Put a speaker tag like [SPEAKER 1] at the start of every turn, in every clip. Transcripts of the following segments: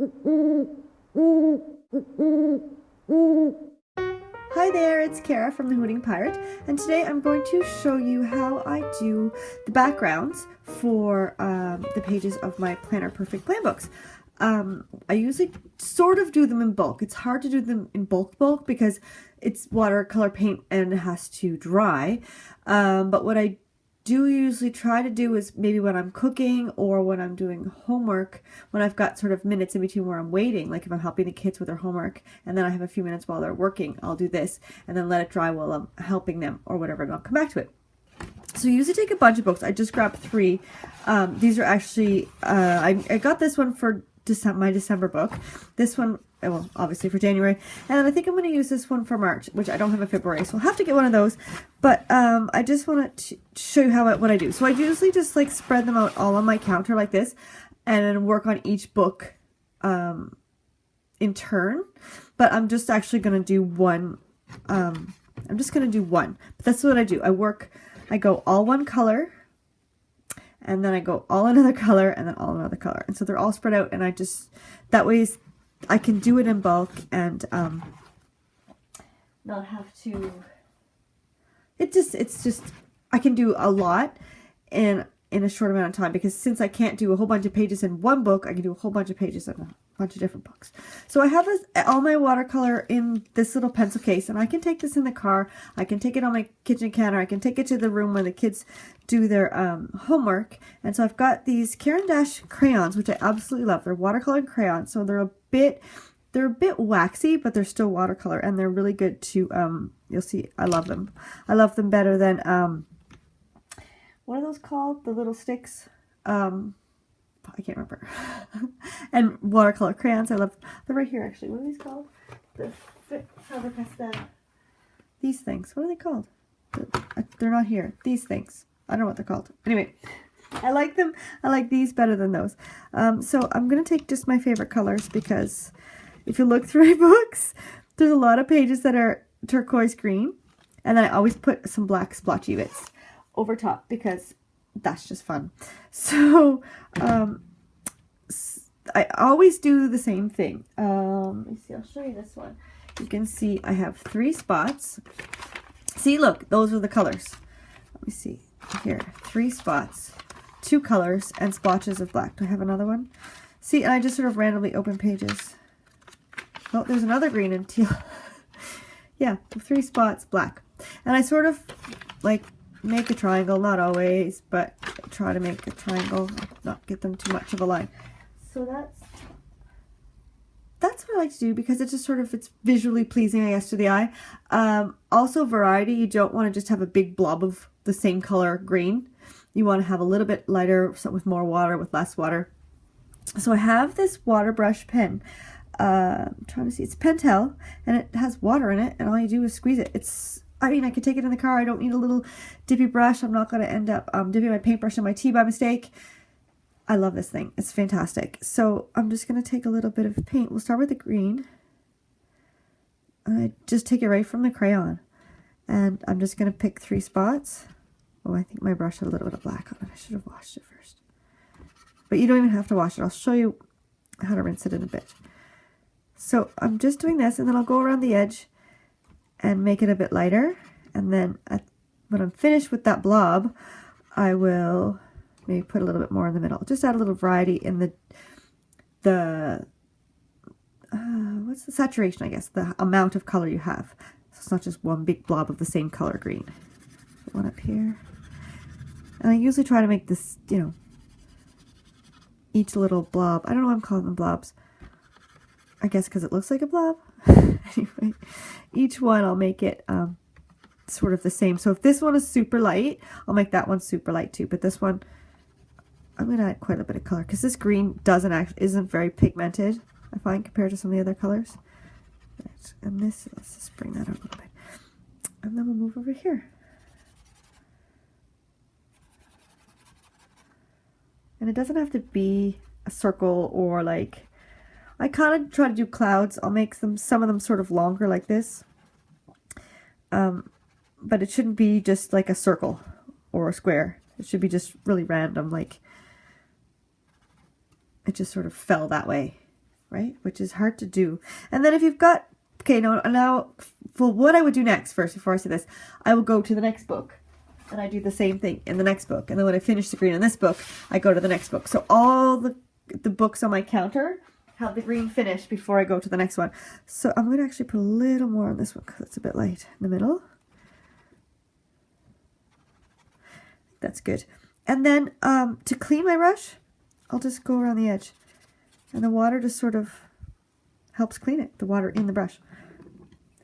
[SPEAKER 1] Hi there, it's Kara from the Hooting Pirate, and today I'm going to show you how I do the backgrounds for the pages of my Planner Perfect plan books. I usually sort of do them in bulk. It's hard to do them in bulk because it's watercolor paint and it has to dry. But what I do usually try to do is maybe when I'm cooking or when I'm doing homework, when I've got sort of minutes in between where I'm waiting, like if I'm helping the kids with their homework and then I have a few minutes while they're working, I'll do this and then let it dry while I'm helping them or whatever, and I'll come back to it. So I usually take a bunch of books. I just grabbed 3. These are actually, I got this one for my December book. This one, well, obviously for January. And I think I'm going to use this one for March, which I don't have in February. So I'll have to get one of those. But I just want to show you what I do. So I usually just like spread them out all on my counter like this and then work on each book in turn. But I'm just actually going to do one. I'm just going to do one. But that's what I do. I go all one color, and then I go all another color, and then all another color. And so they're all spread out, and that way I can do it in bulk and not have to, it's just, I can do a lot in a short amount of time, because since I can't do a whole bunch of pages in one book, I can do a whole bunch of pages in a bunch of different books. So I have all my watercolor in this little pencil case, and I can take this in the car, I can take it on my kitchen counter, I can take it to the room where the kids do their homework. And so I've got these Caran d'Ache crayons, which I absolutely love. They're watercolor crayons, so they're a bit waxy, but they're still watercolor, and they're really good to, you'll see, I love them. I love them better than, what are those called? The little sticks? I can't remember. And watercolor crayons, I love. They're right here, actually. What are these called? The Faber-Castell. These things. What are they called? They're not here. These things. I don't know what they're called. Anyway, I like them. I like these better than those. So I'm going to take just my favorite colors, because if you look through my books, there's a lot of pages that are turquoise green. And then I always put some black splotchy bits over top, because that's just fun. So I always do the same thing. Let me see, I'll show you this one. You can see I have 3 spots. See, look, those are the colors. Let me see here, 3 spots, 2 colors, and splotches of black. Do I have another one? See, and I just sort of randomly open pages. Oh, there's another green and teal. Yeah, 3 spots, black. And I sort of like make a triangle, not always, but try to make a triangle, not get them too much of a line. So that's what I like to do, because it's just sort of, it's visually pleasing, I guess, to the eye. Also variety. You don't want to just have a big blob of the same color green. You want to have a little bit lighter, some with more water, with less water. So I have this water brush pen. I'm trying to see, it's Pentel, and it has water in it, and all you do is squeeze it. I mean, I could take it in the car. I don't need a little dippy brush. I'm not going to end up dipping my paintbrush in my tea by mistake. I love this thing. It's fantastic. So I'm just going to take a little bit of paint. We'll start with the green. I just take it right from the crayon. And I'm just going to pick 3 spots. Oh, I think my brush had a little bit of black on it. I should have washed it first. But you don't even have to wash it. I'll show you how to rinse it in a bit. So I'm just doing this, and then I'll go around the edge and make it a bit lighter. And then when I'm finished with that blob, I will maybe put a little bit more in the middle. Just add a little variety in what's the saturation, I guess, the amount of color you have. So it's not just one big blob of the same color green. Put one up here. And I usually try to make this, each little blob, I don't know why I'm calling them blobs. I guess because it looks like a blob. Anyway, each one I'll make it sort of the same. So if this one is super light, I'll make that one super light too. But this one, I'm going to add quite a bit of color, because this green isn't very pigmented, I find, compared to some of the other colors. Right. And let's just bring that up a little bit. And then we'll move over here. And it doesn't have to be a circle, or like, I kind of try to do clouds. I'll make some of them sort of longer like this. But it shouldn't be just like a circle or a square. It should be just really random, like it just sort of fell that way. right? Which is hard to do. And then if you've got, okay, now for what I would do next, first, before I say this, I will go to the next book. And I do the same thing in the next book. And then when I finish the green in this book, I go to the next book. So all the books on my counter have the green finished before I go to the next one. So I'm going to actually put a little more on this one because it's a bit light in the middle. That's good. And then to clean my brush, I'll just go around the edge. And the water just sort of helps clean it, the water in the brush.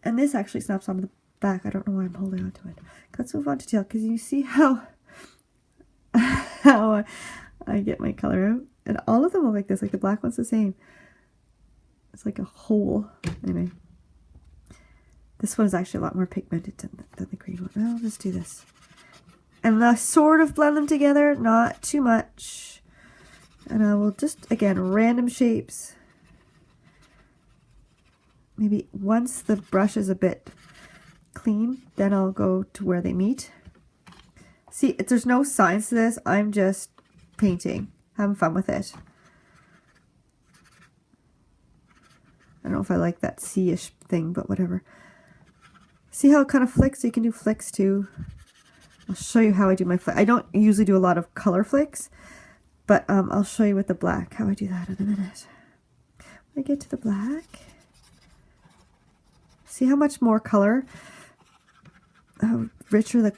[SPEAKER 1] And this actually snaps onto the back. I don't know why I'm holding on to it. Let's move on to tail, because you see how I get my color out. And all of them look like this, like the black one's the same. It's like a hole. Anyway, this one is actually a lot more pigmented than the green one. I'll just do this. And I sort of blend them together, not too much. And I will just, again, random shapes. Maybe once the brush is a bit clean, then I'll go to where they meet. See, there's no science to this. I'm just painting, having fun with it. I don't know if I like that C-ish thing, but whatever. See how it kind of flicks? So you can do flicks too. I'll show you how I do my flick. I don't usually do a lot of color flicks, but I'll show you with the black how I do that in a minute. When I get to the black, see how much more color, how richer the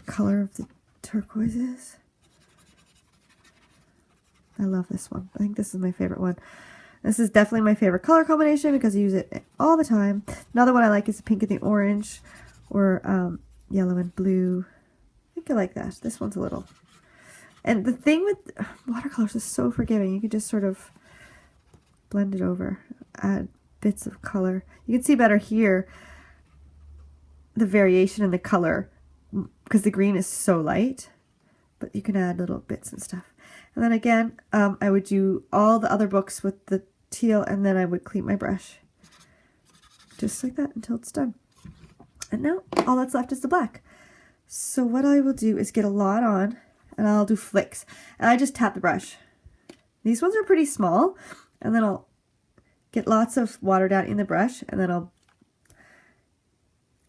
[SPEAKER 1] color of the turquoise is. I love this one. I think this is my favorite one. This is definitely my favorite color combination because I use it all the time. Another one I like is the pink and the orange, or yellow and blue. I think I like that. This one's a little. And the thing with watercolors is so forgiving. You can just sort of blend it over, add bits of color. You can see better here the variation in the color because the green is so light, but you can add little bits and stuff. And then again, I would do all the other books with the teal, and then I would clean my brush just like that until it's done. And now all that's left is the black. So what I will do is get a lot on, and I'll do flicks, and I just tap the brush. These ones are pretty small, and then I'll get lots of water down in the brush, and then I'll,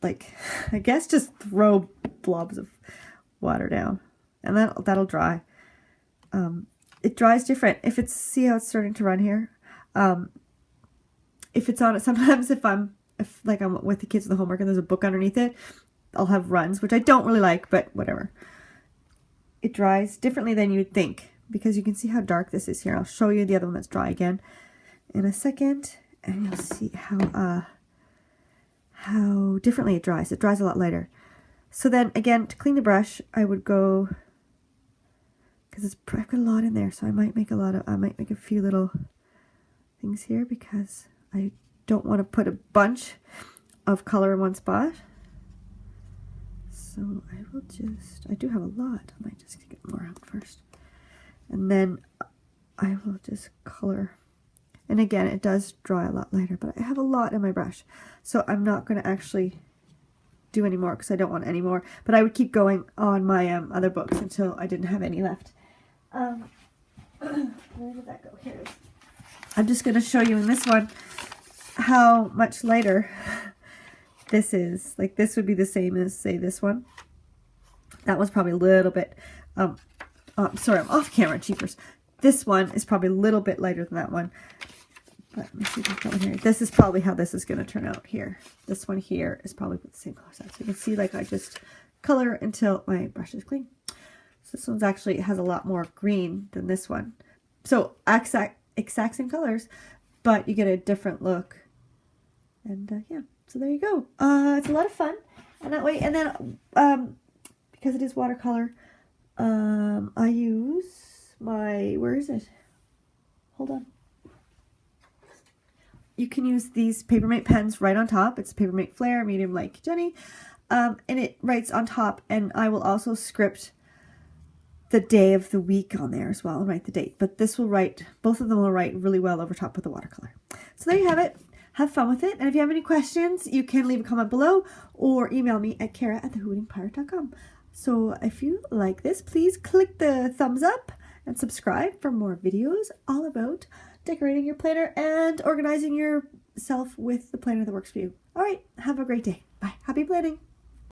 [SPEAKER 1] like, I guess just throw blobs of water down, and then that'll dry. It dries different. If it's, see how it's starting to run here? If it's on it, sometimes if I'm with the kids with the homework and there's a book underneath it, I'll have runs, which I don't really like, but whatever. It dries differently than you'd think because you can see how dark this is here. I'll show you the other one that's dry again in a second, and you'll see how differently it dries. It dries a lot lighter. So then again, to clean the brush, I would go, because I've got a lot in there, so I might make a few little things here because I don't want to put a bunch of color in one spot. So I will just, I do have a lot. I might just get more out first. And then I will just color. And again, it does dry a lot lighter, but I have a lot in my brush. So I'm not going to actually do any more because I don't want any more. But I would keep going on my other books until I didn't have any left. Where did that go? Here it is. I'm just going to show you in this one how much lighter this is. Like this would be the same as, say, this one. That one's probably a little bit, sorry, I'm off camera, cheapers. This one is probably a little bit lighter than that one. But let me see if I can here. This is probably how this is going to turn out here. This one here is probably the same color set. So you can see, like, I just color until my brush is clean. So this one's actually has a lot more green than this one. So exact same colors, but you get a different look. And yeah, so there you go. It's a lot of fun. And that way, and then because it is watercolor, I use my, where is it? Hold on. You can use these Papermate pens right on top. It's Papermate Flare, medium like Jenny. And it writes on top, and I will also script the day of the week on there as well and write the date. But this will write, both of them will write really well over top with the watercolor. So there you have it. Have fun with it. And if you have any questions, you can leave a comment below or email me at kara@thehootingpirate.com. So if you like this, please click the thumbs up and subscribe for more videos all about decorating your planner and organizing yourself with the planner that works for you. All right, have a great day. Bye. Happy planning.